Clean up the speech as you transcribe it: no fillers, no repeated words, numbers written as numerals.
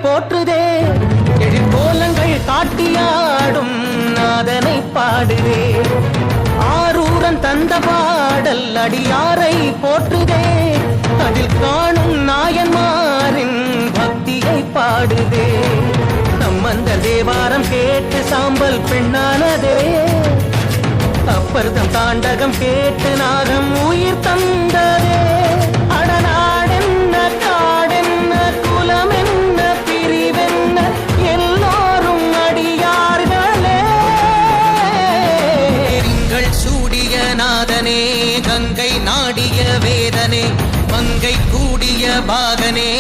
போற்றுதே எழிற்கோலங்கள் காட்டியாடும் நாதனை பாடுதே ஆரூரன் தந்த பாடல் அடியாரை போற்றுதே அதில் காணும் நாயன்மாரின் பக்தியை பாடுதே சம்பந்த தேவாரம் கேட்டு சாம்பல் பெண்ணானதே அப்பர்தம் தாண்டகம் கேட்டு நாகம் உயிர் தந்ததே அடநாடென்ன காடென்ன குலமென்ன பிரிவென்ன எல்லோரும் அடியார்களே திங்கள் சூடிய நாதனே கங்கை நாடிய வேதனே மங்கை கூடிய பாகனே